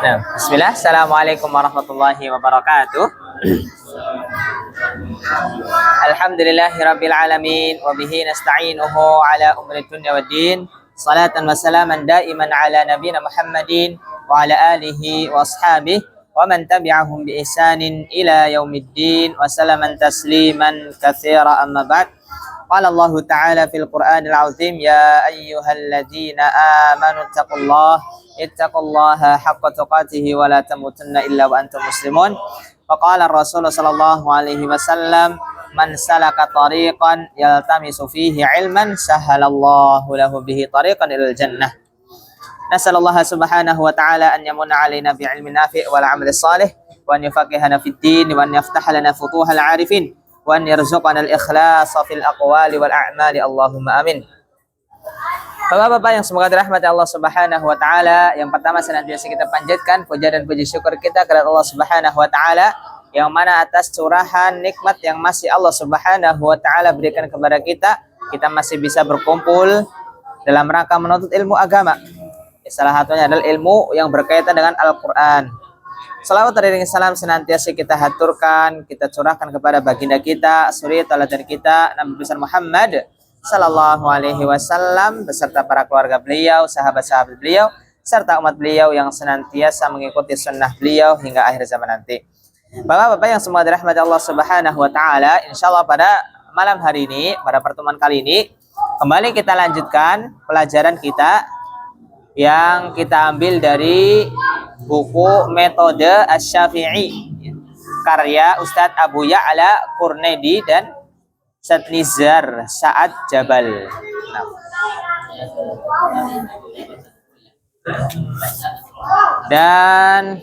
Nah, bismillah. Assalamualaikum warahmatullahi wabarakatuh. Alhamdulillahirabbil alamin wa bihi nasta'inuhu ala umuri dunya waddin. Salatan wa salaman daiman ala nabiyyina Muhammadin wa ala alihi wa ashabihi wa man tabi'ahum bi ihsanin ila yaumiddin wa salaman tasliman katsira amma ba'd. Qala Allah Ta'ala fil Qur'anil Azim ya ayyuhalladzina amanu ittaqullaha haqqa tuqatih wa la tamutunna illa wa antum muslimun. Wa qala Rasul sallallahu alaihi wasallam man salaka tariqan yaltamisu fihi ilman sahalallahu lahu bihi tariqan ilal jannah. Nasallallahu subhanahu wa ta'ala an yamunna alaina bi ilmin nafi' wal 'amalin shalih wa an yufaqihana fid din wa an yaftaha lana futuhal 'arifin wa an yarzuqana al-ikhlasa fil aqwali wal a'mali. Allahumma amin. Bapak-bapak yang semoga dirahmati Allah Subhanahu wa taala, yang pertama senantiasa kita panjatkan puja dan puji syukur kita kepada Allah Subhanahu wa taala yang mana atas curahan nikmat yang masih Allah Subhanahu wa taala berikan kepada kita masih bisa berkumpul dalam rangka menuntut ilmu agama. Salah satunya adalah ilmu yang berkaitan dengan Al-Qur'an. Salawat dan salam senantiasa kita haturkan, kita curahkan kepada baginda kita, suri tauladan kita, Nabi besar Muhammad sallallahu alaihi wasallam beserta para keluarga beliau, sahabat-sahabat beliau, serta umat beliau yang senantiasa mengikuti sunnah beliau hingga akhir zaman nanti. Bapak-bapak yang semua dirahmati Allah Subhanahu wa taala, insyaallah pada malam hari ini, pada pertemuan kali ini, kembali kita lanjutkan pelajaran kita yang kita ambil dari buku Metode Asy-Syafi'i karya Ustadz Abu Ya'la Qurnaidi dan Ustadz Nizar Sa'ad Jabal. Dan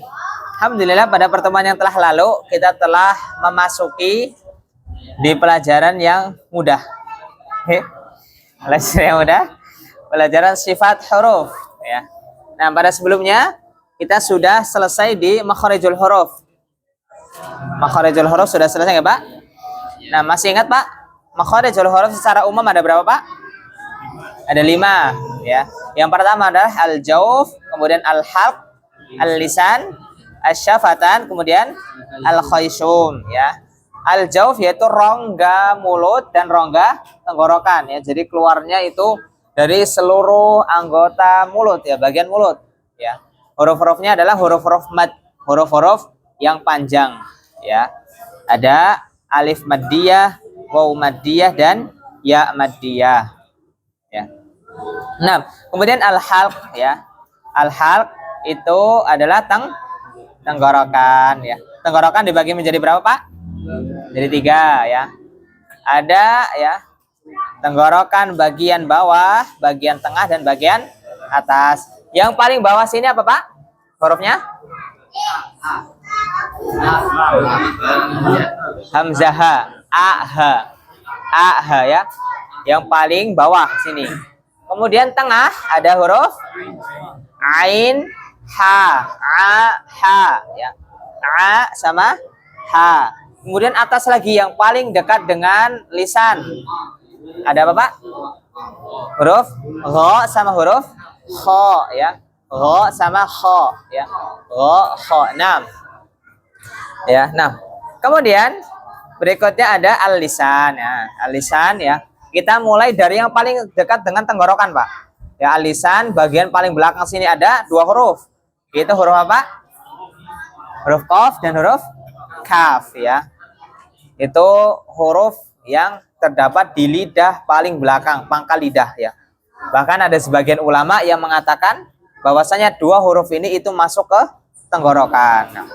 alhamdulillah pada pertemuan yang telah lalu kita telah memasuki di pelajaran yang mudah. Pelajaran yang mudah, pelajaran sifat huruf ya. Nah, pada sebelumnya kita sudah selesai di makharijul huruf. Makharijul huruf sudah selesai nggak, Pak? Nah, masih ingat, Pak? Makharijul huruf secara umum ada berapa, Pak? Ada 5 ya. Yang pertama adalah al-jauf, kemudian al-halq, al-lisan, asy-syafatan, kemudian al-khayshum ya. Al-jauf yaitu rongga mulut dan rongga tenggorokan ya. Jadi keluarnya itu dari seluruh anggota mulut ya, bagian mulut ya. Huruf-hurufnya adalah huruf-huruf mad, huruf-huruf yang panjang ya. Ada alif maddiyah, waw maddiyah dan ya maddiyah ya. Nah, kemudian al-halq ya. Al-halq itu adalah tenggorokan ya. Tenggorokan dibagi menjadi berapa, Pak? Jadi 3 ya. Ada ya tenggorokan bagian bawah, bagian tengah dan bagian atas. Yang paling bawah sini apa, Pak? Hurufnya? Hamzah, ah ya. Yang paling bawah sini. Kemudian tengah ada huruf ain, ha ya. A sama ha. Kemudian atas lagi yang paling dekat dengan lisan. Ada apa, Pak? Huruf gha sama huruf kha ya. Gha sama kha ya. Gha, kha. 6. Ya, 6. Kemudian berikutnya ada al-lisan ya. Al-lisan ya. Kita mulai dari yang paling dekat dengan tenggorokan, Pak. Ya, al-lisan bagian paling belakang sini ada 2 huruf. Itu huruf apa? Huruf qaf dan huruf kaf ya. Itu huruf yang terdapat di lidah paling belakang, pangkal lidah ya. Bahkan ada sebagian ulama yang mengatakan bahwasanya 2 huruf ini itu masuk ke tenggorokan. Nah,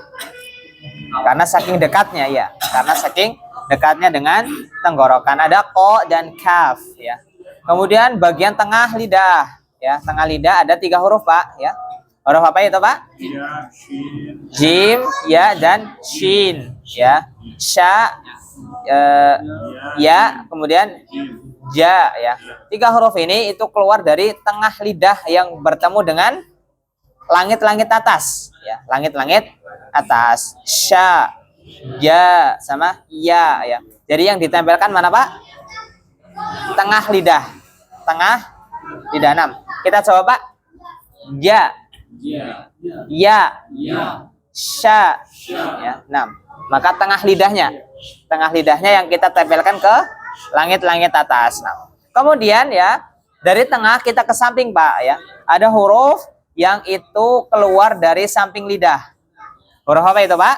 karena saking dekatnya ya, karena saking dekatnya dengan tenggorokan. Ada qa dan kaf ya. Kemudian bagian tengah lidah ya, tengah lidah ada 3 huruf, Pak ya. Huruf apa itu, Pak? Jim, ya dan shin ya. Sya, ya, kemudian ja ya. 3 huruf ini itu keluar dari tengah lidah yang bertemu dengan langit-langit atas ya, langit-langit atas. Sya, ja sama ya ya. Jadi yang ditempelkan mana, Pak? tengah lidah. Tengah lidah. 6. Kita coba Pak. Ya. Ya. Sya. Ya, 6. Maka tengah lidahnya. Tengah lidahnya yang kita tempelkan ke langit-langit atas. Nah, kemudian ya, dari tengah kita ke samping Pak ya. Ada huruf yang itu keluar dari samping lidah. Huruf apa itu Pak?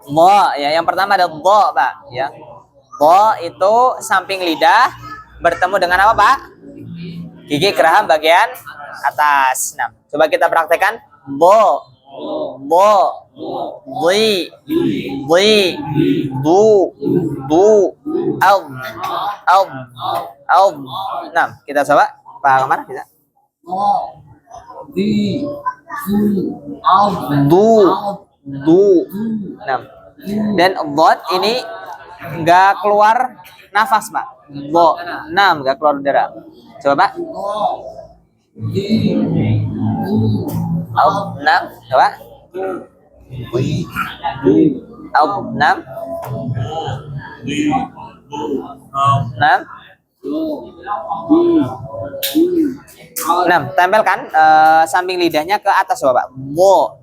Bo. Ya, yang pertama ada bo Pak ya. Bo itu samping lidah bertemu dengan apa Pak? Gigi geraham bagian atas. Nah, coba kita praktekkan. Bo. Bo. Bui. Bui. Bu. Bu. Al. Al. Al. Nah, kita coba. Pak Kamar bisa. Du. Du. Nah. Dan bot ini enggak keluar nafas Pak. Bo. 6 enggak keluar udara. Coba Pak. Al. 6. Coba. Al. 6. 6. 6. Tempelkan samping lidahnya ke atas coba Pak. Bo.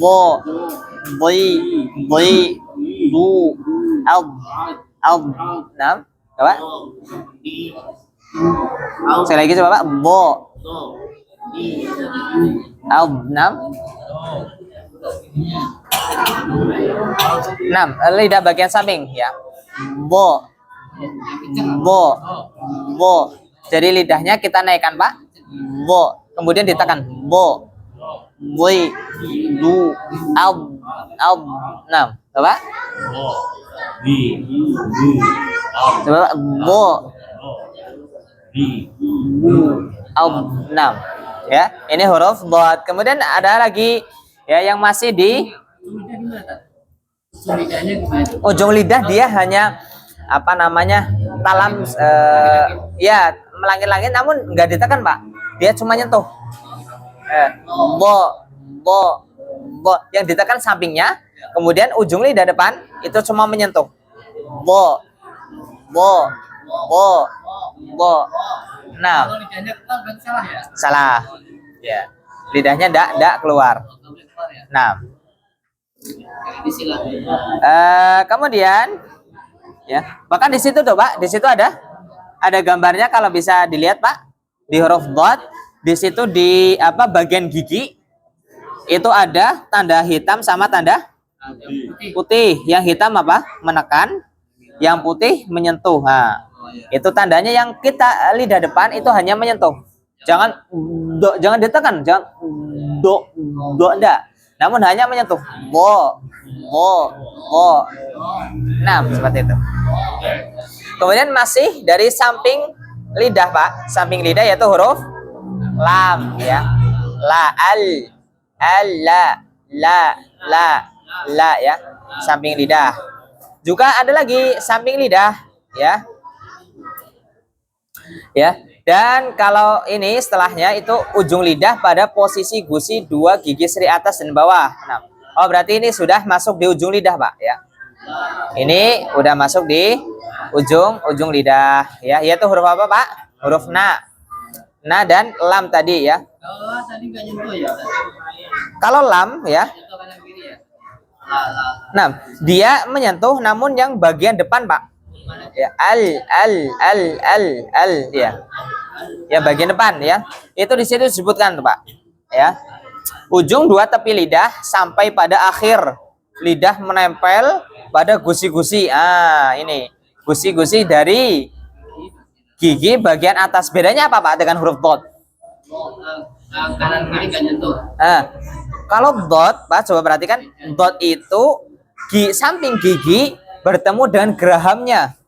Bo. Bui. Bui. Bu. Al. Al. 6. Coba. Sekali lagi coba Pak. Bo. Al. 6. 6. Lidah bagian samping ya. Bo. Bo. Bo. Jadi lidahnya kita naikkan Pak. Bo. Kemudian ditekan. Bo. Bui. Du. Al. Al. 6. Coba. Coba Pak. Bo. Al. 6. Ya, ini huruf dot. Kemudian ada lagi ya yang masih di ujung lidah, dia hanya apa namanya talam ya melangit-langit namun nggak ditekan Pak, dia cuma nyentuh. Bo. Bo. Bo. Yang ditekan sampingnya, kemudian ujung lidah depan itu cuma menyentuh. Bo. Bo. Bo. Bo. Nah, salah ya, lidahnya ndak keluar. Nah, kemudian ya, bahkan di situ tuh Pak, di situ ada gambarnya kalau bisa dilihat Pak, di huruf dot, di situ di apa bagian gigi itu ada tanda hitam sama tanda putih. Yang hitam apa? Menekan, yang putih menyentuh. Nah, itu tandanya yang kita lidah depan itu hanya menyentuh. Jangan jangan ditekan, jangan do enggak. Namun hanya menyentuh. Bo. Bo. Bo. Nah, seperti itu. Kemudian masih dari samping lidah Pak, samping lidah yaitu huruf lam ya. La al la ya, samping lidah. Juga ada lagi samping lidah ya. Ya, dan kalau ini setelahnya itu ujung lidah pada posisi gusi 2 gigi seri atas dan bawah. Nah, oh berarti ini sudah masuk di ujung lidah Pak ya. Ini udah masuk di ujung lidah ya, yaitu huruf apa Pak? Huruf na. Na dan lam tadi ya. Kalau lam ya. Nah, dia menyentuh namun yang bagian depan Pak. Ya, al ya. Ya bagian depan ya. Itu di situ disebutkan Pak. Ya. Ujung 2 tepi lidah sampai pada akhir lidah menempel pada gusi-gusi. Ah, ini. Gusi-gusi dari gigi bagian atas. Bedanya apa Pak dengan huruf dot? Kanan kiri kan nyentuh. Kalau dot, Pak, coba perhatikan. Dot itu samping gigi bertemu dengan gerahamnya.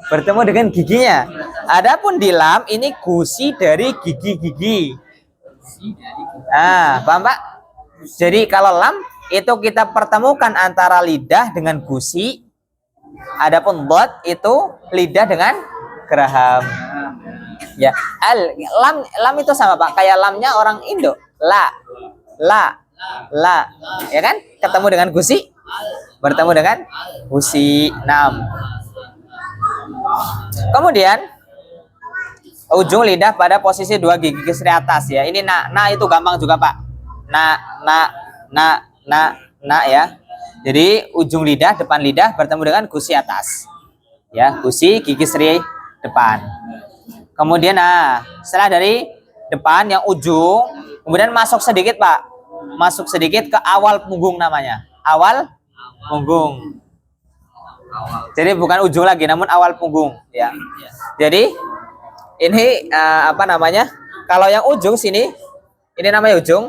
Bertemu dengan giginya. Adapun di lam ini gusi dari gigi-gigi. Paham Pak? Jadi kalau lam itu kita pertemukan antara lidah dengan gusi. Adapun dot itu lidah dengan geraham. Ya, lam itu sama Pak, kayak lamnya orang Indo. La, ya kan? Ketemu dengan gusi, bertemu dengan gusi. 6. Kemudian ujung lidah pada posisi dua gigi seri atas ya. Ini na itu gampang juga Pak. Na ya. Jadi ujung lidah, depan lidah bertemu dengan gusi atas. Ya, gusi gigi seri depan. Kemudian setelah dari depan yang ujung, kemudian masuk sedikit Pak. Masuk sedikit ke awal punggung namanya. Awal punggung. Jadi bukan ujung lagi, namun awal punggung ya. Jadi ini apa namanya? Kalau yang ujung sini, ini namanya ujung,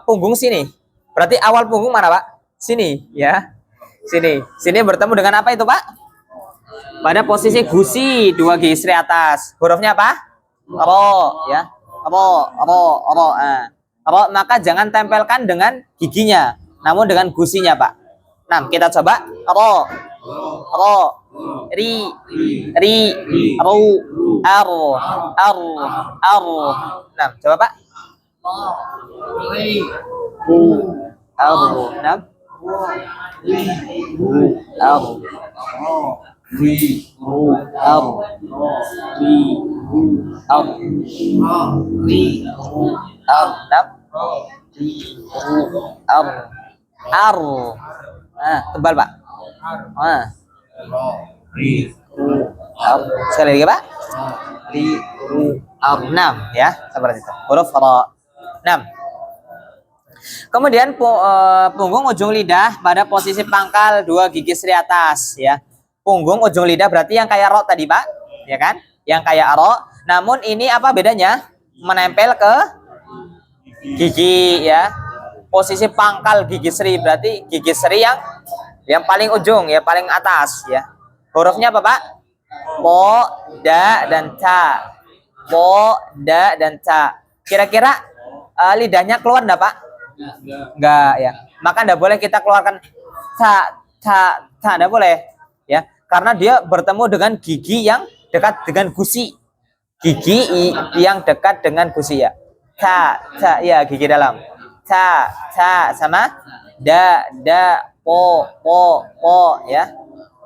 punggung sini. Berarti awal punggung mana Pak? Sini ya. Sini bertemu dengan apa itu Pak? Pada posisi gusi dua gigi seri atas. Hurufnya apa? Ro ya. Ro. Ro, maka jangan tempelkan dengan giginya, namun dengan gusinya Pak. Nah, kita coba ro, ri, ru, ar. Nah, coba Pak. Nah. Tebal Pak. Sekali lagi Pak. Enam ya, seperti itu. Huruf ra. 6. Kemudian punggung ujung lidah pada posisi pangkal dua gigi seri atas ya. Punggung ujung lidah berarti yang kayak ro tadi Pak, ya kan? Yang kayak ro. Namun ini apa bedanya? Menempel ke gigi ya. Posisi pangkal gigi seri berarti gigi seri yang paling ujung ya, paling atas ya. Hurufnya apa Pak? Po, da, dan ca. Po, da, dan ca. Kira-kira lidahnya keluar enggak Pak? Enggak ya. Maka enggak boleh kita keluarkan ta enggak boleh ya. Karena dia bertemu dengan gigi yang dekat dengan gusi. Gigi yang dekat dengan gusi ya. Ta ya, gigi dalam. Ta sama da po ya.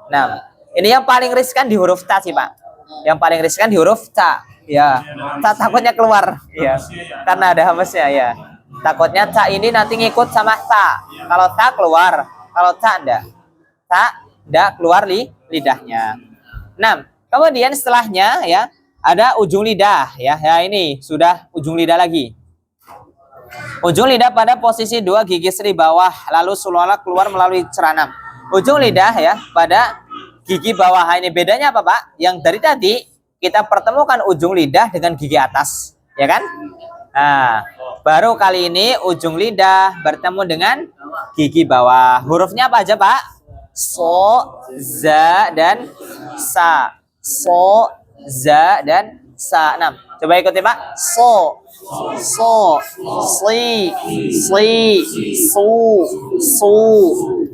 Nah, ini yang paling riskan di huruf ta sih Pak. Yang paling riskan di huruf ta ya. Ta takutnya keluar ya. Karena ada hamesnya ya. Takutnya ta ini nanti ngikut sama ta. Kalau ta keluar, kalau ta enggak keluar lidahnya. Nah, kemudian setelahnya ya ada ujung lidah ya. Ya ini sudah ujung lidah lagi. Ujung lidah pada posisi dua gigi seri bawah lalu sulawala keluar melalui ceranam. Ujung lidah ya pada gigi bawah. Ini bedanya apa Pak? Yang dari tadi kita pertemukan ujung lidah dengan gigi atas, ya kan? Nah, baru kali ini ujung lidah bertemu dengan gigi bawah. Hurufnya apa aja Pak? So, za, dan sa. So, za, dan sa. Nah, coba ikuti Pak. So, sli, su,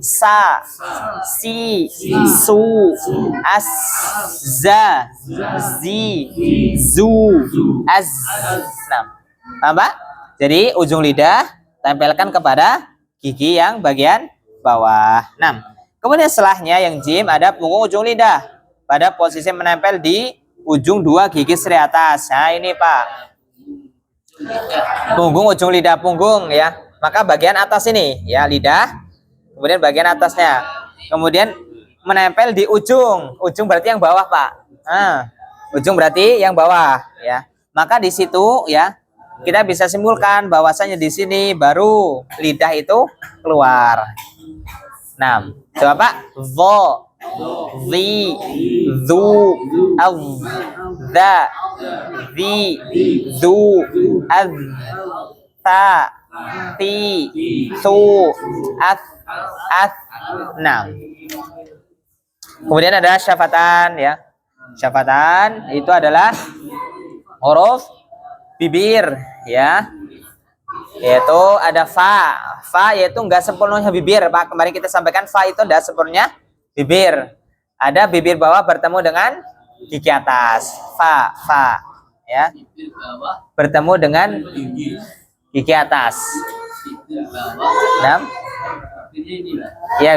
sa, si, su, as, za, zi, zu, az. Nah, paham Pak? Jadi ujung lidah tempelkan kepada gigi yang bagian bawah. Nah, kemudian setelahnya yang jim ada punggung ujung lidah pada posisi menempel di ujung dua gigi seri atas. Nah, ini Pak. Punggung ujung lidah punggung ya. Maka bagian atas ini ya lidah. Kemudian bagian atasnya. Kemudian menempel di ujung. Ujung berarti yang bawah Pak. Nah, ujung berarti yang bawah ya. Maka di situ ya kita bisa simpulkan bahwasanya di sini baru lidah itu keluar. Nah, coba Pak. Vo, zi, zu, az, za, zi, zu, az, ta, ti, su, as. Nah, kemudian ada syafatan ya. Syafatan itu adalah huruf bibir ya. Yaitu ada fa. Fa yaitu enggak sepenuhnya bibir Pak. Kemarin kita sampaikan fa itu enggak sepenuhnya bibir. Ada bibir bawah bertemu dengan gigi atas. Fa ya. Bertemu dengan gigi atas. Nah, ya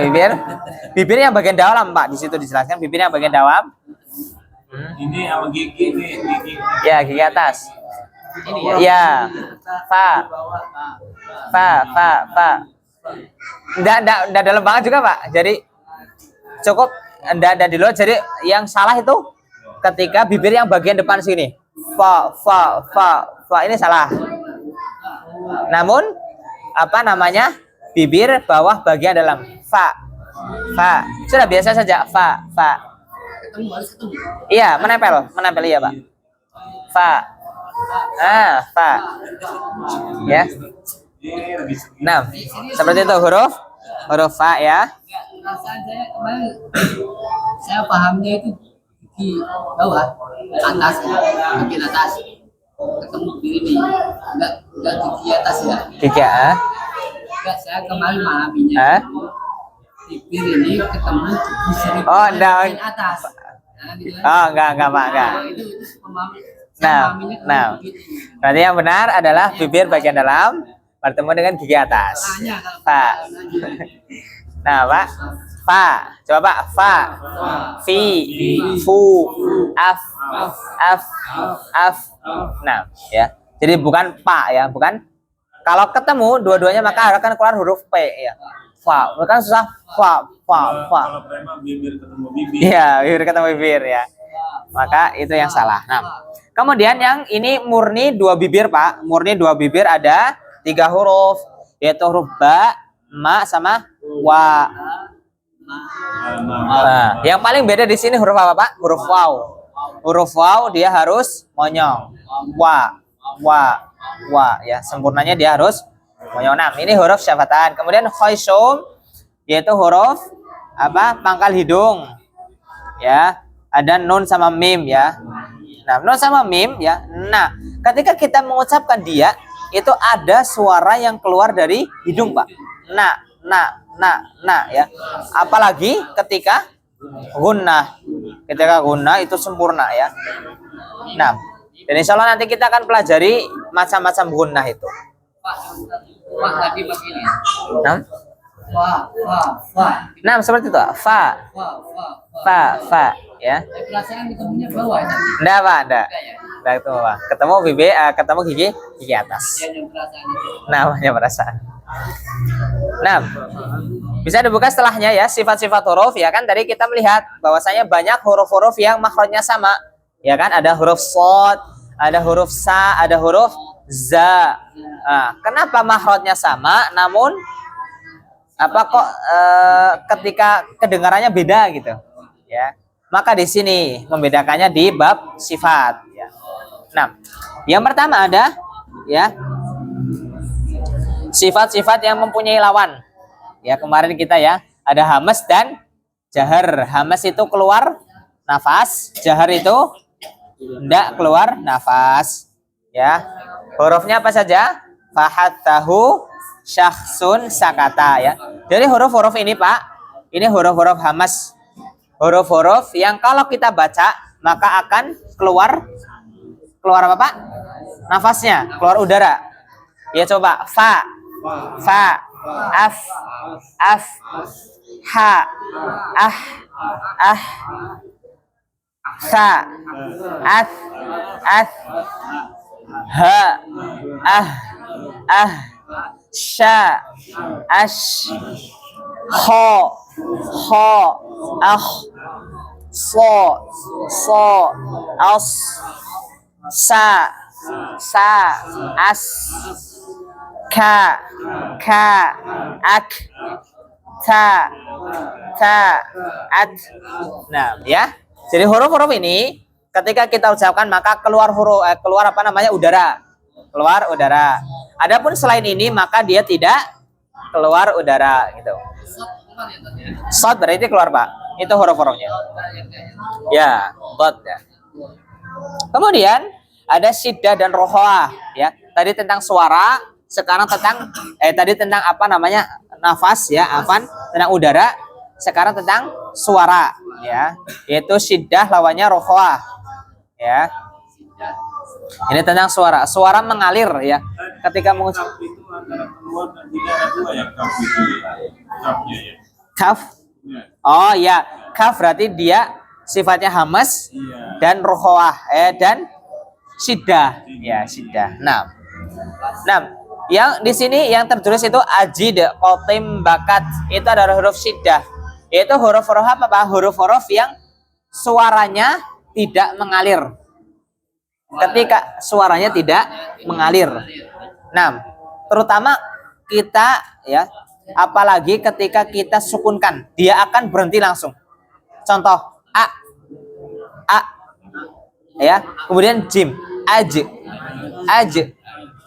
bibir yang bagian dalam Pak. Di situ dijelaskan bibir yang bagian dalam. Ini sama gigi nih, gigi. Ya, gigi atas. Ini Ya. Fa. Fa. Enggak dalam banget juga, Pak. Jadi cukup enggak di luar. Jadi yang salah itu ketika bibir yang bagian depan sini. Fa. Ini salah. Namun apa namanya? Bibir bawah bagian dalam. Fa. Sudah biasa saja. Fa. ketemu harus ketemu. Iya, menempel iya, Pak. Fa. Fa. Ya. Nah, seperti itu huruf fa ya. Perasaan saya kemarin saya pahamnya itu di bawah, atas, bagian atas. Ketemu kiri nih, enggak di atas ya. Gigi A. Enggak, saya kemarin memahaminya. Bibir ini ketemu di sini bagian atas. Nah, gitu kan. Oh, enggak, Pak, enggak. Itu memahami. Nah. Berarti yang benar adalah bibir bagian dalam bertemu dengan gigi atas. Fa. Nah, Pak. Fa. Coba, Pak. Fa. Fi. Fu. Af. Nah, ya. Jadi bukan pa ya, bukan. Kalau ketemu dua-duanya maka akan keluar huruf P ya. Fa. Bukan susah. Fa. Kalau preman bibir ketemu bibir. Iya, bibir ketemu bibir ya. Maka itu yang salah. Nah, kemudian yang ini murni dua bibir, Pak. Murni dua bibir ada 3 huruf, yaitu huruf ba, ma, sama wa. Nah, yang paling beda di sini huruf apa, Pak? Huruf waw. Huruf waw dia harus monyong. Wa ya. Sempurnanya dia harus monyong. Nah, ini huruf syafatan. Kemudian khaysum yaitu huruf apa? Pangkal hidung. Ya. Ada nun sama mim ya. Nah, nun sama mim ya. Nah, ketika kita mengucapkan dia itu ada suara yang keluar dari hidung, Pak. Nah ya. Apalagi ketika gunnah. Ketika gunnah itu sempurna ya. Nah, dan insya Allah nanti kita akan pelajari macam-macam gunnah itu. Pak tadi begini. Nah, Fa. nah seperti itu. Fa ya. Perasaan ketemunya bawah ya. Enggak, Pak, enggak. Enggak itu, Pak. Ketemu bibir, ketemu gigi atas. Yang perasaan itu. Namanya perasaan. Nah, bisa dibuka setelahnya ya, sifat-sifat huruf ya kan. Tadi kita melihat bahwasanya banyak huruf-huruf yang makhrajnya sama. Ya kan, ada huruf shad, ada huruf sa, ada huruf za. Nah, kenapa makhrajnya sama namun apa kok ketika kedengarannya beda gitu? Ya. Maka di sini membedakannya di bab sifat ya. Nah, yang pertama ada ya sifat-sifat yang mempunyai lawan. Ya, kemarin kita ya, ada hamas dan jahar. Hamas itu keluar nafas, jahar itu tidak keluar nafas. Ya. Hurufnya apa saja? Fahattahu, syakhsun, sakata ya. Jadi huruf-huruf ini, Pak, ini huruf-huruf hamas. Huruf-huruf yang kalau kita baca maka akan keluar apa, Pak? Nafasnya, keluar udara. Ya coba fa, af, ha, sa, ha, sha, kho, so, as, sa, as, ka, ak, ta, at. Nah, ya. Jadi huruf-huruf ini ketika kita ucapkan maka keluar apa namanya udara. Keluar udara. Adapun selain ini maka dia tidak keluar udara gitu. Shad berarti keluar, Pak. Itu huruf-hurufnya. Ya, dot ya. Kemudian ada syiddah dan rohoah ya. Tadi tentang suara, sekarang tadi tentang apa namanya? Nafas ya, afan, tentang udara, sekarang tentang suara ya. Yaitu syiddah lawannya rohoah. Ya. Ini tentang suara. Suara mengalir ya. Ketika mengucap itu antara keluar dan tidak ada dua ya, kaf itu ya. Kafnya ya. kaf. Oh ya, kaf berarti dia sifatnya hamas Iya. dan rohawah dan syiddah ya syiddah. Nah, yang di sini yang tertulis itu ajid, qatim, bakat itu adalah huruf syiddah. Itu huruf-huruf apa? Huruf-huruf yang suaranya tidak mengalir. Ketika suaranya tidak mengalir. Nah, terutama kita ya, apalagi ketika kita sukunkan, dia akan berhenti langsung. Contoh a ya, kemudian jim, aj,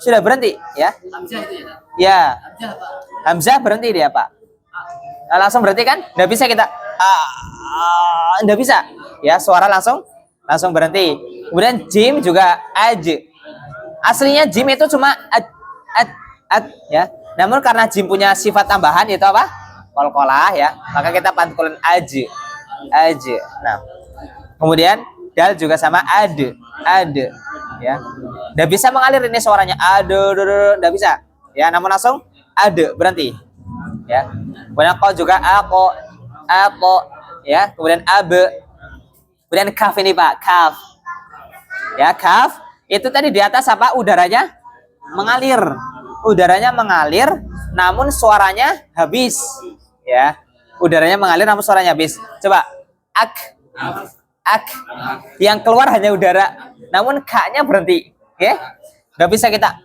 sudah berhenti ya. Hamzah itu ya. Ya, Hamzah apa? hamzah berhenti dia Pak. Nah, langsung berhenti kan? Nggak bisa kita, nggak bisa. Ya, suara langsung berhenti. Kemudian jim juga aj. Aslinya jim itu cuma ad ya. Namun karena jim punya sifat tambahan itu apa? Qalqalah ya. Maka kita pantulan aj. Nah, kemudian dal juga sama ad ya. Nggak bisa mengalir ini suaranya nggak bisa ya, namun langsung berhenti ya. Kemudian ko juga ako ya, kemudian kemudian kaf ini Pak, kaf ya. Kaf itu tadi di atas apa, udaranya mengalir namun suaranya habis ya. Udaranya mengalir namun suaranya habis. Coba ak yang keluar hanya udara namun k-nya berhenti. Oke? Nggak bisa kita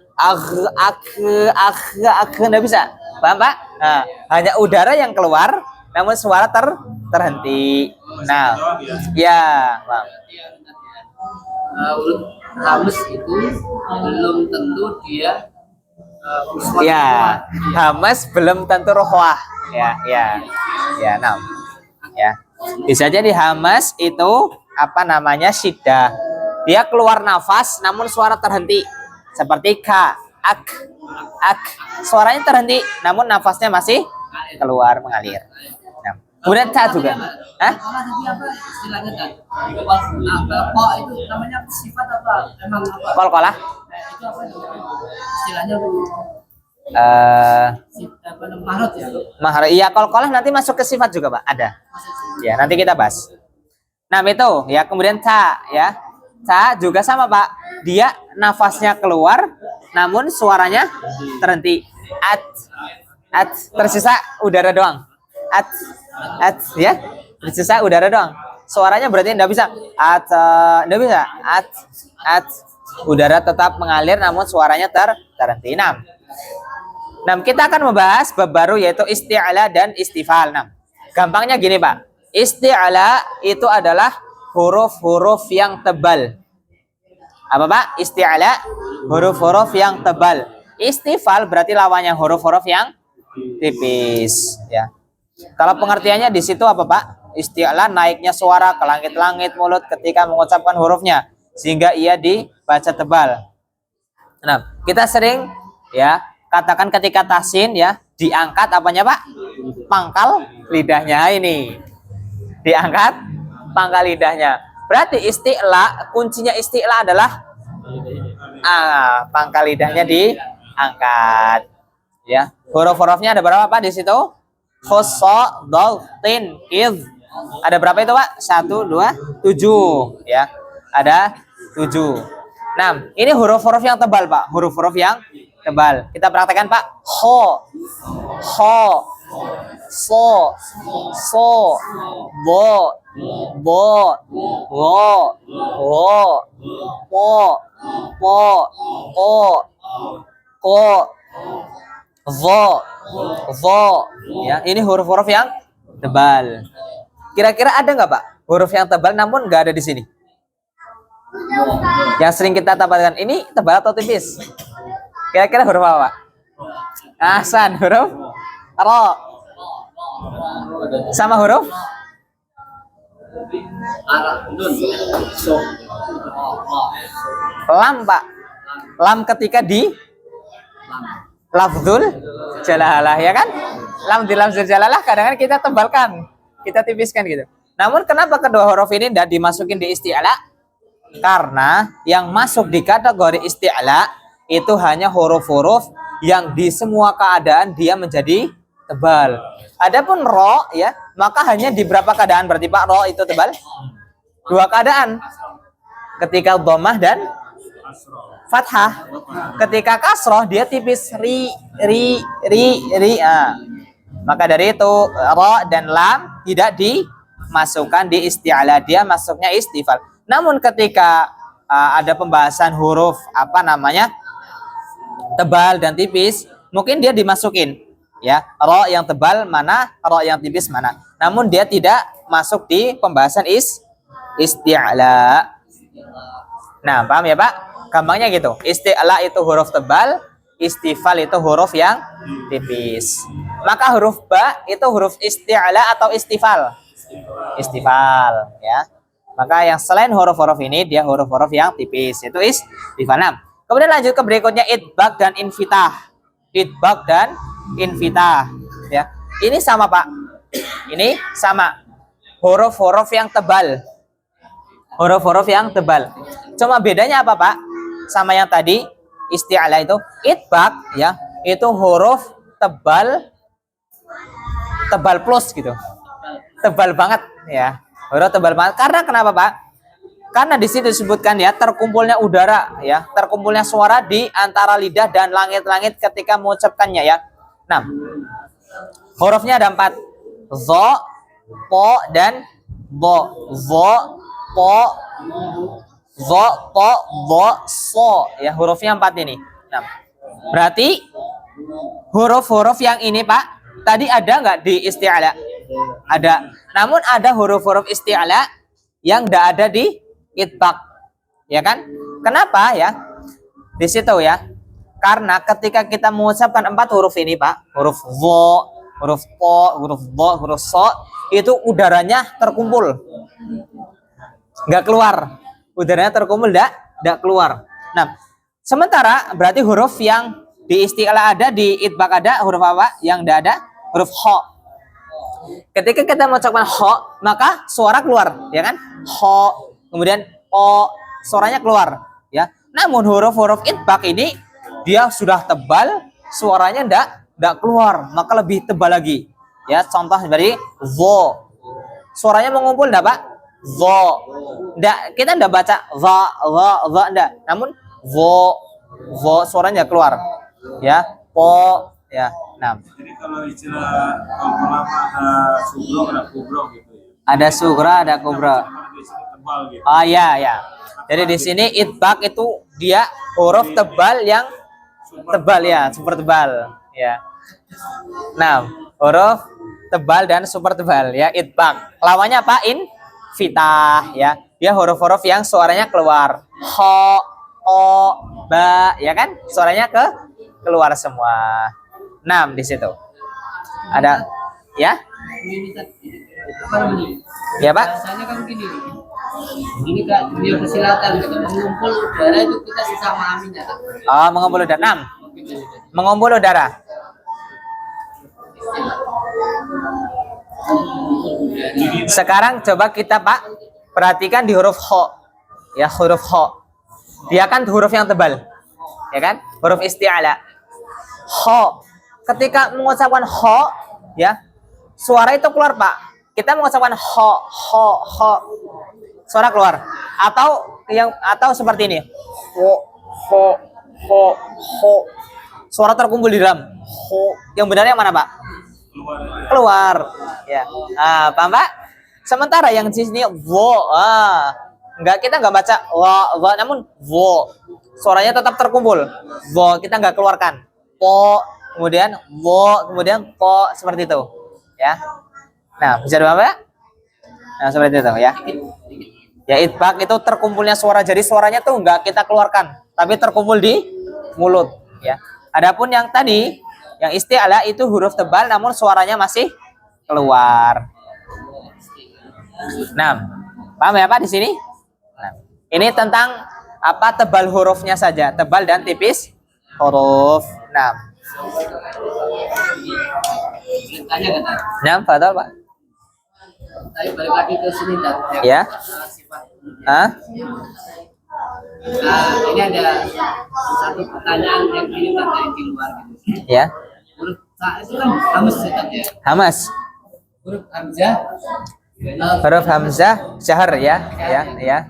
nggak bisa. Paham Pak? Nah, hanya udara yang keluar namun suara terhenti. Nah, ya, Bang. Huruf hamas itu belum tentu dia Ya, hamas belum tentu rohwah. Ya. Nah. Ya. Bisa jadi hamas itu apa namanya syiddah. Dia keluar nafas namun suara terhenti. Seperti ka, ak. Suaranya terhenti namun nafasnya masih keluar mengalir. Nah, kemudian ta juga. Hah? Kalau tadi apa istilahnya kan? Kok itu namanya sifat apa? Emang apa? Qalqalah. Itu apa istilahnya? Apa namanya? Mahrot ya? Mahar. Iya, qalqalah nanti masuk ke sifat juga, Pak. Ada. Ya, nanti kita bahas. Nah, itu ya, kemudian ta ya. Ta juga sama, Pak. Dia nafasnya keluar namun suaranya terhenti. At tersisa udara doang. At ya. Tersisa udara doang. Suaranya berarti enggak bisa. Enggak bisa. At udara tetap mengalir namun suaranya terhenti. Nah, kita akan membahas bab baru yaitu isti'la dan istifal. Nah, gampangnya gini, Pak. Isti'la itu adalah huruf-huruf yang tebal. Apa, Pak? Isti'la huruf-huruf yang tebal. Istifal berarti lawannya huruf-huruf yang tipis, ya. Kalau pengertiannya di situ apa, Pak? Isti'la naiknya suara ke langit-langit mulut ketika mengucapkan hurufnya sehingga ia dibaca tebal. Nah, kita sering ya katakan ketika tasin ya diangkat apanya, Pak? Pangkal lidahnya ini. Diangkat pangkal lidahnya. Berarti isti'la, kuncinya isti'la adalah pangkal lidahnya diangkat. Ya, huruf-hurufnya ada berapa, Pak, di situ? Khoso, dal, tin, iz. Ada berapa itu, Pak? 1, 2, 7 ya. Ada 7. Nah, ini huruf-huruf yang tebal, Pak. Huruf-huruf yang tebal. Kita praktekkan, Pak. Ho, so, bo, wo, po, ko, vo. Ya, ini huruf-huruf yang tebal. Kira-kira ada nggak, Pak, huruf yang tebal namun nggak ada di sini? Yang sering kita dapatkan ini tebal atau tipis? Kira-kira huruf apa, Pak? Ahsan, huruf ro. Sama huruf lam, Pak. Lam ketika di lafzul jalalah, ya kan? Lam di lafzul jalalah kadang-kadang kita tebalkan, kita tipiskan gitu. Namun kenapa kedua huruf ini tidak dimasukin di isti'la? Karena yang masuk di kategori isti'la itu hanya huruf-huruf yang di semua keadaan dia menjadi tebal. Adapun ro ya, maka hanya di berapa keadaan berarti, Pak, ro itu tebal? Dua keadaan. Ketika dhammah dan Asro. fathah. Ketika kasroh dia tipis ri. Maka dari itu ra dan lam tidak dimasukkan di isti'ala, dia masuknya istifal. Namun ketika ada pembahasan huruf apa namanya tebal dan tipis, mungkin dia dimasukin ya, ra yang tebal mana, ra yang tipis mana. Namun dia tidak masuk di pembahasan isti'ala. Nah, paham ya Pak? Gampangnya gitu. Isti'la itu huruf tebal, istifal itu huruf yang tipis. Maka huruf ba itu huruf isti'la atau istifal? Istifal ya. Maka yang selain huruf-huruf ini dia huruf-huruf yang tipis, itu istifal. Nah, kemudian lanjut ke berikutnya idbag dan infitah. Idbag dan infitah ya. Ini sama Pak. Ini sama. Huruf-huruf yang tebal. Huruf-huruf yang tebal. Cuma bedanya apa Pak? Sama yang tadi isti'ala itu idbag ya, itu huruf tebal plus gitu. Tebal banget ya. Huruf tebal banget. Karena kenapa Pak? Karena di situ disebutkan ya terkumpulnya udara ya, terkumpulnya suara di antara lidah dan langit-langit ketika mengucapkannya ya. Nah, hurufnya ada 4. Zo, po dan bo. Zo, po, zo, po, bo, so ya, hurufnya 4 ini. Nah, berarti huruf-huruf yang ini Pak, tadi ada nggak di isti'ala? Ada. Namun ada huruf-huruf isti'ala yang nggak ada di idbag. Ya kan? Kenapa ya? Di situ ya. Karena ketika kita mengucapkan 4 huruf ini Pak, huruf zo, huruf po, huruf bo, huruf so, itu udaranya terkumpul. Nggak keluar. Udaranya terkumpul nggak keluar. Nah, sementara berarti huruf yang di isti'ala ada, di idbag ada, huruf apa? Yang nggak ada? Huruf ho. Ketika kita mengucapkan ho, maka suara keluar, ya kan? Ho, kemudian o, suaranya keluar, ya. Namun huruf-huruf idbag ini dia sudah tebal, suaranya nggak keluar, maka lebih tebal lagi. Ya, contoh dari zo. Suaranya mengumpul enggak, Pak? Zo. Enggak, kita enggak baca za, enggak. Namun zo suaranya keluar. Ya, po, ya. Nah. Jadi kalau istilah kalau lama ada subrok, ada kubrok gitu ya. Ada sugra, ada kubra. Di sini tebal gitu. Ah ya, ya. Jadi di sini idbag itu dia huruf tebal yang tebal ya, super tebal ya. Nah, huruf tebal dan super tebal ya, idbag. Lawannya apa? Infitah ya. Dia huruf-huruf yang suaranya keluar. Ho, o, ba, ya kan? Suaranya keluar semua. 6 di situ. Ada ya? Apa namanya? Ya, Pak. Biasanya kan gini. Ini Kak, dunia persilatan gitu. Mengumpul udara itu kita sesama aminnya Kak. Oh, mengumpul udara. 6. Mengumpul udara. Sekarang coba kita Pak perhatikan di huruf ho. Ya, huruf ho. Dia kan huruf yang tebal. Ya kan? Huruf isti'ala. Ho. Ketika mengucapkan ho, ya, suara itu keluar, Pak. Kita mengucapkan ho. Suara keluar. Atau seperti ini. Ho. Suara terkumpul di dalam. Ho. Yang benarnya mana, Pak? Keluar. Ya. Ah, paham, Pak? Sementara yang di sini wo. Kita nggak baca wa, namun wo. Suaranya tetap terkumpul. Wo, kita nggak keluarkan. Po, kemudian wo, kemudian po, seperti itu. Ya. Nah, bisa dipahami, Pak? Nah, seperti itu ya. Ya, idbag itu terkumpulnya suara, jadi suaranya tuh nggak kita keluarkan, tapi terkumpul di mulut. Ya. Adapun yang tadi, yang isti'ala itu huruf tebal, namun suaranya masih keluar. Nah, paham ya Pak di sini? Nah, ini tentang apa tebal hurufnya saja, tebal dan tipis huruf. Nah, Tanya kan? nah, betul Pak. Tapi balik lagi ke sini dan Ya. sifat. Ah, Ini ada satu pertanyaan yang ini terkait di luar gitu. ya. Huruf sa itu kan hamas ya Tat, ya. Hamas. Huruf hamzah Huruf hamzah jahar ya, ya.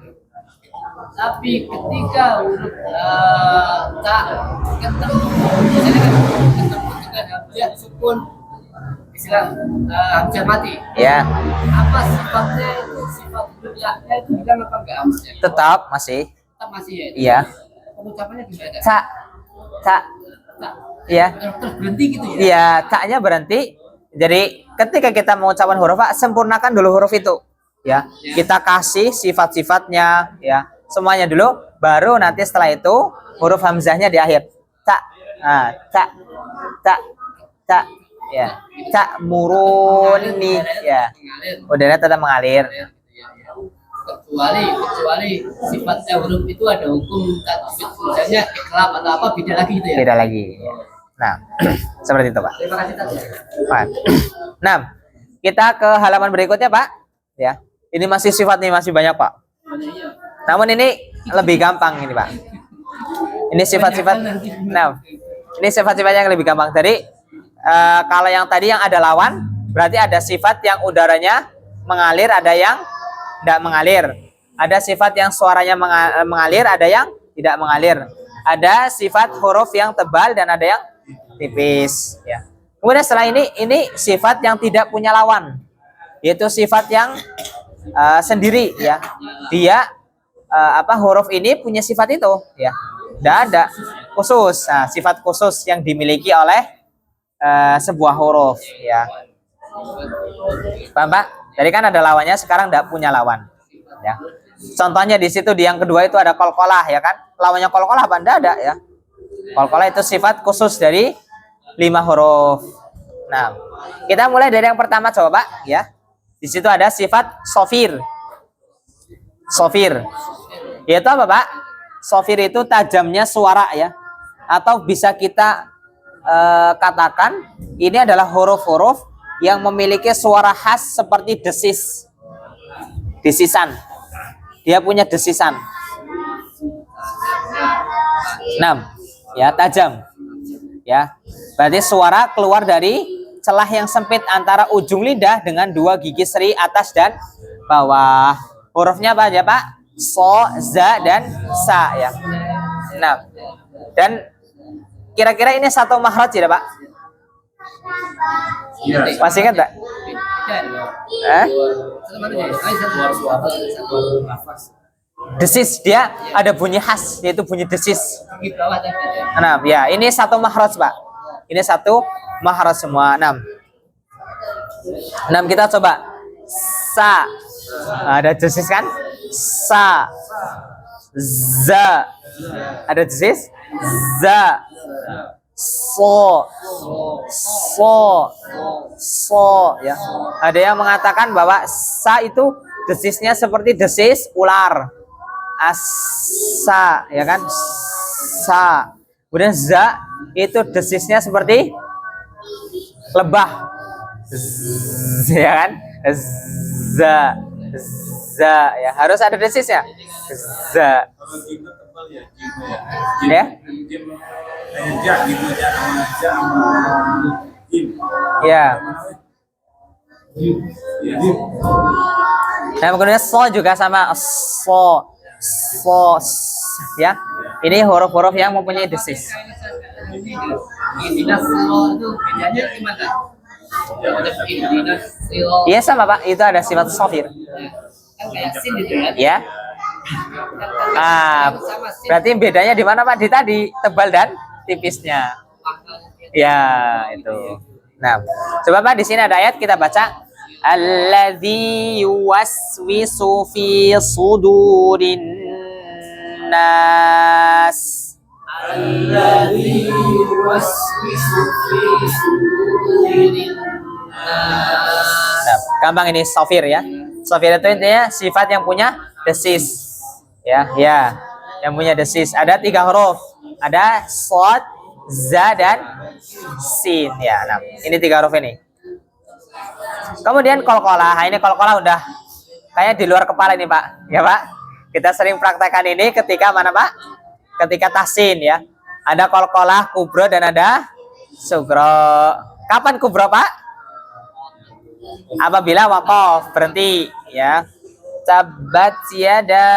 Tapi ketika huruf ta ketemu, misalnya kan ketemu dengan hamzah sukun, istilah hamzah mati. Ya, Apa sifatnya itu, sifat huruf ya-nya itu hilang apa enggak hamzah? tetap masih. Tetap masih ya. Iya. Pengucapannya gimana? Ta, ta, Tak. ya. Terus berhenti gitu ya? Iya, taknya berhenti. Jadi ketika kita mengucapkan huruf A, sempurnakan dulu huruf itu. Ya, kita kasih sifat-sifatnya, ya, semuanya dulu. Baru nanti setelah itu huruf hamzahnya di akhir. Tak, tak, tak, tak, ya, tak muruni, ya. Udara tetap mengalir. Kecuali sifatnya huruf itu ada hukum tajwid, misalnya ikhlas atau apa, beda lagi gitu ya. Beda lagi. Ya. Nah, seperti itu, Pak. Terima kasih Tad. Pak. Nah, kita ke halaman berikutnya, Pak. Ya, ini masih sifat nih, masih banyak, Pak. Namun ini lebih gampang ini, Pak. Ini sifat-sifat. Nah, ini sifat-sifat yang lebih gampang. Jadi kalau yang tadi yang ada lawan, berarti ada sifat yang udaranya mengalir, ada yang tidak mengalir. Ada sifat yang suaranya mengalir, ada yang tidak mengalir. Ada sifat huruf yang tebal dan ada yang tipis. Ya. Kemudian setelah ini sifat yang tidak punya lawan, yaitu sifat yang sendiri. Ya, dia huruf ini punya sifat itu. Ya, tidak ada khusus. Nah, sifat khusus yang dimiliki oleh sebuah huruf. Ya, paham, Pak? Jadi kan ada lawannya, sekarang tidak punya lawan. Ya. Contohnya di situ di yang kedua itu ada kolkolah, ya kan? Lawannya kolkolah apa? Tidak ada, ya. Kolkolah itu sifat khusus dari 5 huruf. Nah, kita mulai dari yang pertama coba, Pak, ya. Di situ ada sifat sofir. Sofir. Yaitu apa, Pak? Sofir itu tajamnya suara, ya. Atau bisa kita katakan ini adalah huruf-huruf yang memiliki suara khas seperti desis. Desisan. Dia punya desisan. 6. Ya, tajam. Ya. Berarti suara keluar dari celah yang sempit antara ujung lidah dengan 2 gigi seri atas dan bawah. Hurufnya apa aja, Pak? So, za, dan sa, ya. 6. Dan kira-kira ini satu makhraj ya, Pak? Iya. Masih ingat enggak? Desis, dia ada bunyi khas, yaitu bunyi desis. Nah, ya, ini satu makhraj, Pak. Ini satu makhraj semua. 6. Kita coba. Sa. Ada desis kan? Sa. Za. Ada desis? Za. So. Ya. Ada yang mengatakan bahwa sa itu desisnya seperti desis ular. Asa, ya kan? Sa. Kemudian za itu desisnya seperti lebah. Ya kan? Za. Ya, harus ada desis ya. Za. Kalau jimnya tebal ya, Ya. Jim kayak ja gitu ya, sama jim. Ya. Ya. Nah, kemudian so juga sama so, ya. Ini huruf-huruf yang mempunyai desis. Iya sama, Pak. Itu ada sifat sofir. Ya. Berarti bedanya di mana, Pak? Di tadi tebal dan tipisnya. Ya, itu. Nah, coba, Pak, di sini ada ayat, kita baca. Alladzi yuwaswisu fi sudurin nas. Alladzi yuwaswisu fi sudurin nas. Nah, gampang ini sofir ya. Sofir itu intinya sifat yang punya desis. Ya, yang punya desis. Ada 3 huruf. Ada sod, za, dan sin. Ya, nah, ini 3 huruf ini. Kemudian kolkolah. Ini kolkolah udah kayak di luar kepala ini, Pak. Ya, Pak. Kita sering praktekkan ini ketika mana, Pak? Ketika tahsin ya. Ada kolkolah, kubro, dan ada sugro. Kapan kubro, Pak? Apabila waqaf berhenti ya. Tabbat yada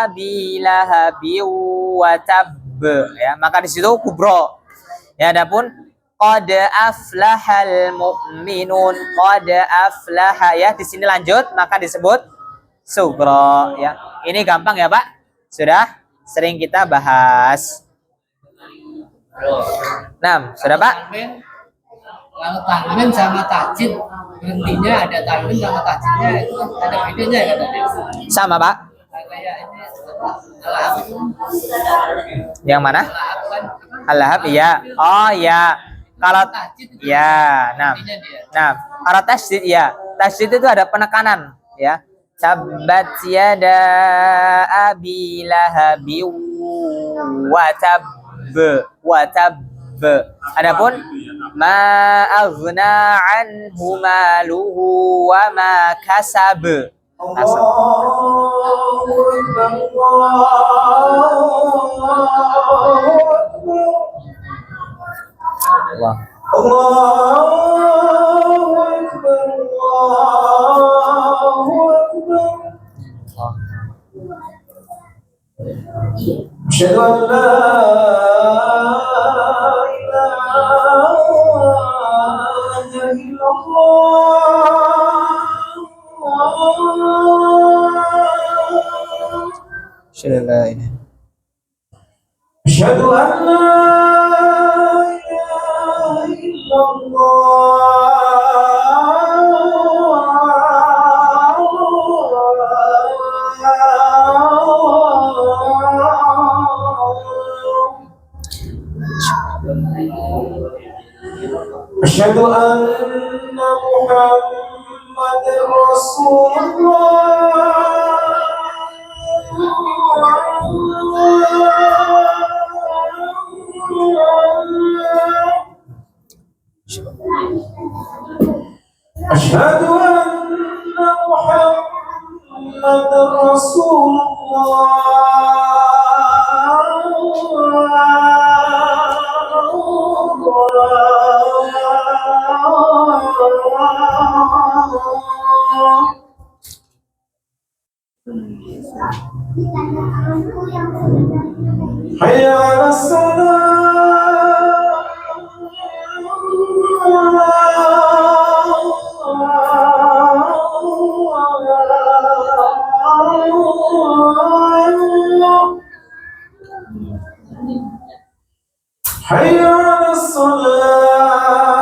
abi lahabi wa tabb ya, maka di situ kubro. Ya, adapun qad aflahal mu'minun, qad aflaha ya, di sini lanjut maka disebut sugro ya. Ini gampang ya, Pak. Sudah sering kita bahas. Nah, sudah Pak? Kalau tanwin sama tajwid berhentinya ada tanwin sama tajwidnya itu ada bedanya kan tadi. Sama Pak. Kayak ini alaf Yang mana? alaf kan Al-Lahab iya. Oh ya. Kalau tajwid itu ya, nah. berhentinya dia. Nah, kalau tasydid ya. Tasydid itu ada penekanan ya. Tabbat yada abi lahabi wa tabb wa tabb. Adapun ma aghna anhu maluhu wa ma kasab. Kasab. Allah. أشهد أن لا إله إلا الله أشهد أن لا إله إلا الله أشهد أن محمد رسول الله أشهد أن محمد رسول الله حي على الصلاة حي على الصلاة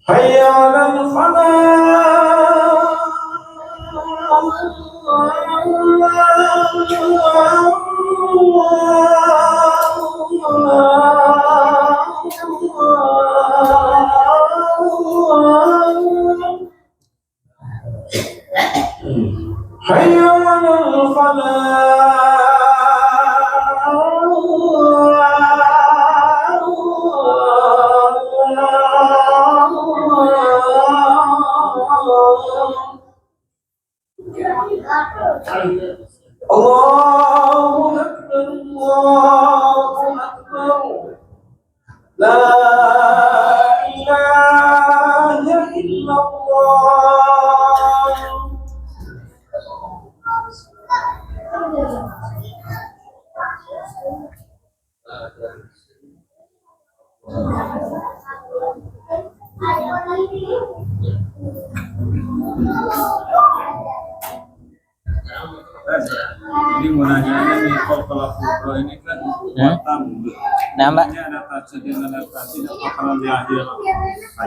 حي على الفلاح حي على الفلاح الله أكبر الله أكبر لا إله إلا الله Ini mau nanya nih, kalau kubro ini kan muatan. Nah, Mbak. Ini ada tajwid dan ada tajwid kalau di akhir.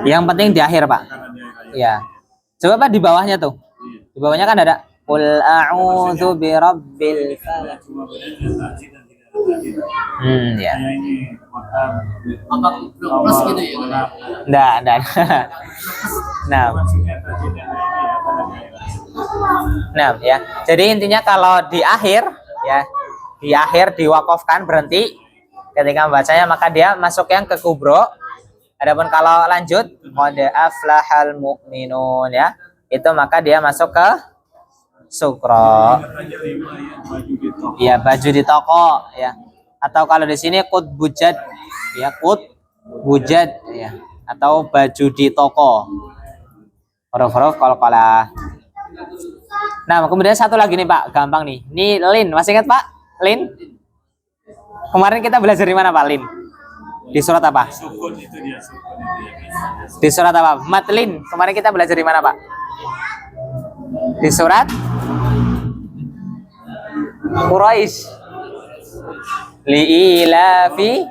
Yang penting di akhir, Pak. Karena di akhir. Ya. Coba Pak di bawahnya tuh. Iya. Di bawahnya kan ada qul a'udzu birabbil falaq. Cuma bedanya tajwid dan tidak ada tajwid. Ya. Kayak ini muatan. Apa plus gitu ya? Enggak. Nah, Maksudnya tajwid yang ini ya karena di akhir. nah ya. Jadi intinya kalau di akhir ya, di akhir diwakafkan berhenti ketika membacanya maka dia masuk yang ke kubro. Adapun kalau lanjut qad aflahal mu'minun ya. itu maka dia masuk ke sukro. Ingat aja 5 ya, baju gitu. Ya, baju di toko ya. Atau kalau di sini kut bujad ya, kut bujad ya, atau baju di toko. Huruf-huruf qalqalah. Nah, kemudian satu lagi nih Pak, gampang nih. Ini lin, masih ingat Pak? Lin? Kemarin kita belajar di mana Pak lin? Di surat apa? Sukun itu dia, sukun itu ya. Di surat apa? Matlin. Kemarin kita belajar di mana Pak? Di surat Quraisy. Li'ilafi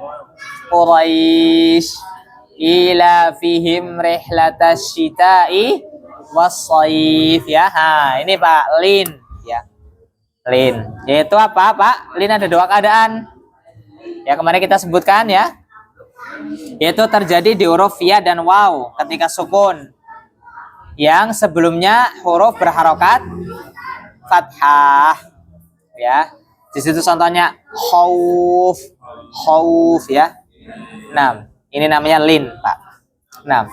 Quraisy ilafihim rihlatasy syita'i was-shaif ya. Ha, ini Pak lin ya. Lin. Yaitu apa Pak? Lin ada dua keadaan. Ya kemarin kita sebutkan ya. Yaitu terjadi di huruf ya dan waw ketika sukun. Yang sebelumnya huruf berharokat fathah ya. Di situ contohnya khauf, khauf ya. Nah, ini namanya lin, Pak. Nah,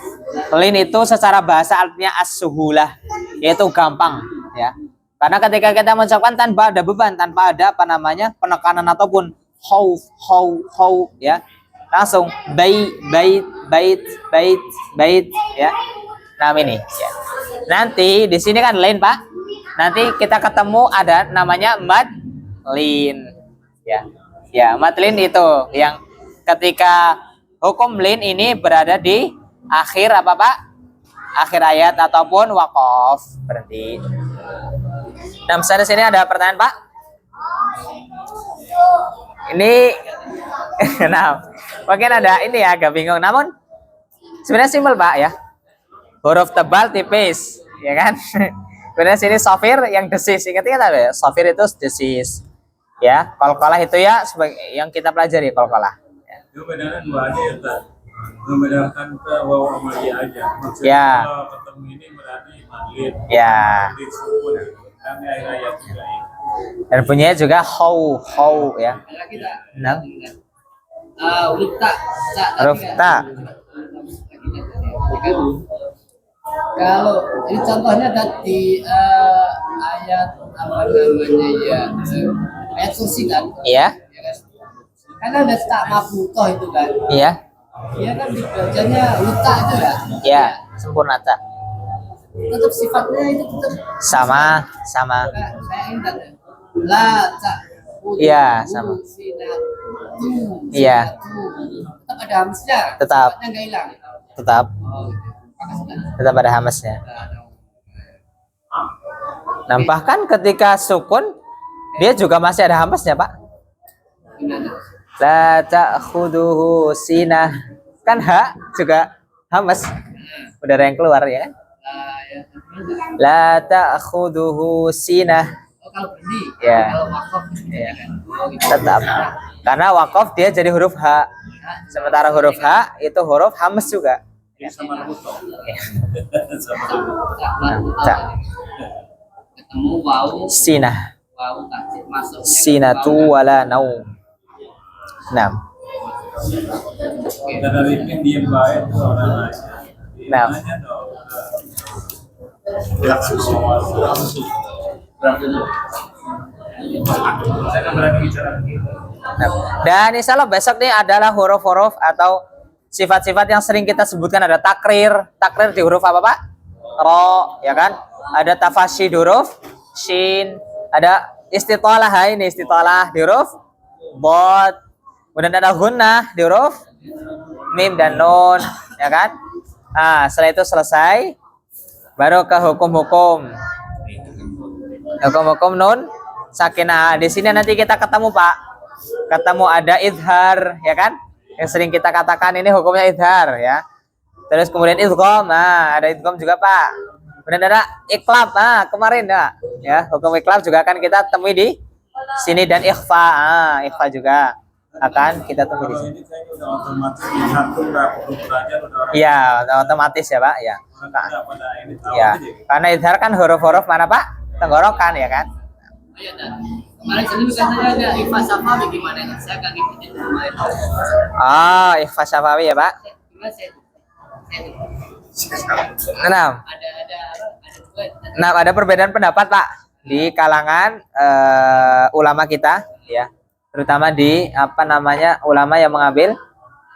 lin itu secara bahasa artinya as-suhulah, yaitu gampang ya. Karena ketika kita mengucapkan tanpa ada beban, tanpa ada apa namanya penekanan ataupun khauf, khauf, khauf ya. Langsung bait, bait ya. Nah, ini ya. Nanti di sini kan lin, Pak. Nanti kita ketemu ada namanya madlin ya. Ya, madlin itu yang ketika hukum lin ini berada di akhir apa Pak? Akhir ayat ataupun waqaf, berhenti. Nah, misalnya sini ada pertanyaan Pak. Ini nah, mungkin ada ini ya agak bingung. Namun sebenarnya simpel Pak ya. Huruf tebal tipis, ya kan? Kemudian sini sofir yang desis. Ingat-ingat apa ya? Sofir itu desis. Ya, qalqalah itu ya sebagai yang kita pelajari qalqalah. Itu bedanya dua aja ya, Ustaz. Membedakan ke waw sama dia aja. Maksudnya Ya. kalau ketemu ini berarti madlin. Ya. Madlin sukun. Dan di akhir ayat juga ini. Dan bunyinya juga how ya. Lagi tak? Nah. Huruf tak. Huruf ta. Kalau ini contohnya tadi ayat apa namanya ya, ayat kursi kan? Iya. Ya kan? Karena ada tak mabutoh itu kan? Iya. Dia kan dibacanya luta itu ya? Iya, sempurna tak. Tetap sifatnya itu tetap Sama. saya ingat ya. La tak. Iya, sama. Iya. Tetap ada hamzah. Tetap. Sifatnya nggak hilang. Tetap Oh, gitu. Makasih. tetap ada hamasnya. Nah, bahkan ketika sukun dia juga masih ada hamasnya, Pak. Gimana? La ta'khuduhu sinah. Kan ha juga hamas. Udara yang keluar ya kan? Ya. La ta'khuduhu sinah. Oh, kalau berhenti. Ya. Kalau wakaf. Ya. Oh, gitu. Tetap. Karena waqaf dia jadi huruf H. Sementara huruf H itu huruf hamas juga. Ini sama rubuh. Ya. Sama Tak. Ketemu wau, Sinah. wau tak masuk. Sinatu wala naum. Nah. Kita dari pin diem baik tuh orang aja. Nah. Nanya dong. Langsung. Berarti saya nggak berani bicara begitu. Nah, dan insya Allah besok nih adalah huruf-huruf atau sifat-sifat yang sering kita sebutkan. Ada takrir. Takrir di huruf apa Pak? Ro, ya kan? Ada tafasyi di huruf shin. Ada istitalah, ini istitalah di huruf bod. Kemudian ada gunnah di huruf mim dan nun, ya kan? Nah, setelah itu selesai, baru ke hukum-hukum. Hukum-hukum nun sakinah. Di sini nanti kita ketemu Pak. Ketemu ada idhar, ya kan? Yang sering kita katakan ini hukumnya idhar, ya. Terus kemudian idgham, nah ada idgham juga Pak. Kemudian ada iklab, nah kemarin ya hukum iklab juga akan kita temui di sini dan ikhfa, ikhfa juga akan kita temui di Kalau sini. ini saya udah otomatis yang satu nggak perlu belajar udah orang. Iya, otomatis ya Pak, ya. Orang nggak pada ini tahu Ya, aja. karena idhar kan huruf-huruf mana Pak? Tenggorokan, ya kan? Iya, Dan. Kemarin sendiri katanya ada ikhfa safawi gimana? Saya nggak ngikutin kemarin. Oh, ikhfa syafawi ya Pak. Gimana saya? Enam. Ada Nah, ada perbedaan pendapat Pak di kalangan ulama kita ya, terutama di apa namanya ulama yang mengambil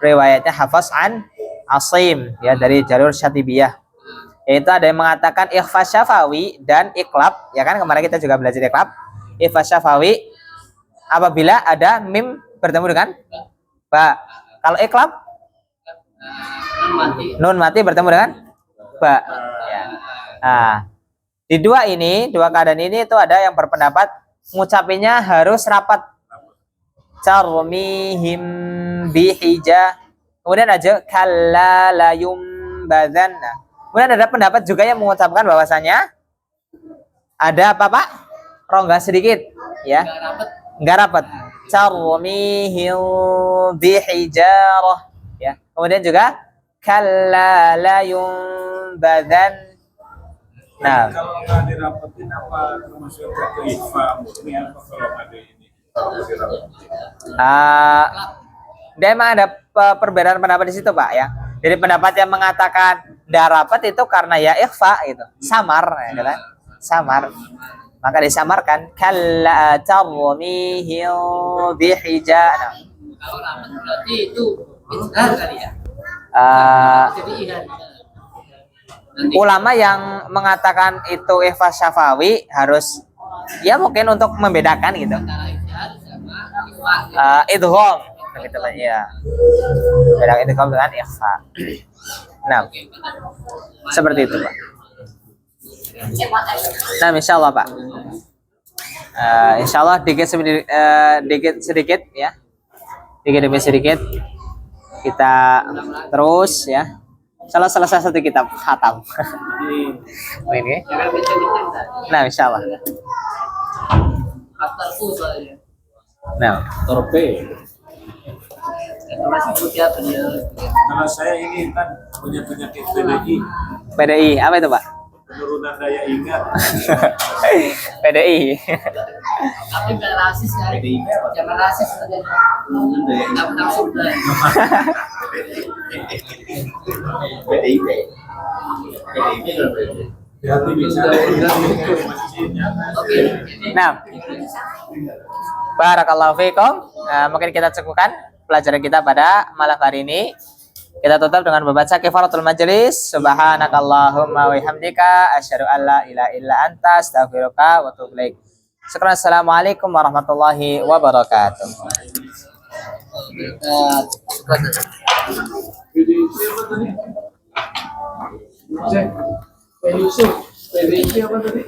riwayatnya Hafs an Asim ya dari jalur Syatibiyah. Yaitu ada yang mengatakan ikhfa syafawi dan iklab ya kan, kemarin kita juga belajar iklab. Ikhfa syafawi apabila ada mim bertemu dengan ba. Kalau iklab nun mati bertemu dengan ba ya. Nah, di dua keadaan ini itu ada yang berpendapat ngucapinnya harus rapat. Tarmihim bihija. Kemudian aja kalla la yumbadzanna. Kemudian ada pendapat juga yang mengucapkan bahwasanya ada apa Pak? Rongga sedikit ya. Enggak rapat. Tarmihim bihijarah ya. Kemudian juga kalla la yumbadzanna. Nah, kalau nggak dirapetin apa termasuk ke ikhfa murni apa kalau nggak ada ini? Dia emang ada perbedaan pendapat di situ Pak ya. Jadi pendapat yang mengatakan tidak rapat itu karena ya ikhfa gitu, samar ya kan? Samar. Maka disamarkan kalla tarmihi bihijana. Kalau rapat berarti itu izhar kali ya. Jadi iya. Ulama yang mengatakan itu ikhfa syafawi harus ya mungkin untuk membedakan gitu. Antara izhar sama ikhfa. Idgham gitu lah ya. Bedakan idgham dengan ikhfa. Nah, seperti itu Pak. Nah, insyaallah Pak. Insyaallah dikit sedikit ya. Dikit demi sedikit kita terus ya. Salah selesai satu kitab khatam. Ini. Nah, insyaallah. After soalnya. Nah, Torpe. Masih putih apa dia? Kalau saya ini kan punya penyakit PDI, PDI apa itu Pak? penurunan daya ingat. PDI. Tapi nggak rasis kan? Jangan rasis aja. Nggak langsung deh. Hati bicara. Oke. Nah, barakallahu fiikum. Mungkin kita cukupkan pelajaran kita pada malam hari ini. Kita tutup dengan membaca kifaratul majlis. Subhanakallahumma wa bihamdika asyhadu an la ilaha illa anta astaghfiruka wa atubu ilaik. Syukran. Assalamualaikum warahmatullahi wabarakatuh. PDI apa tadi?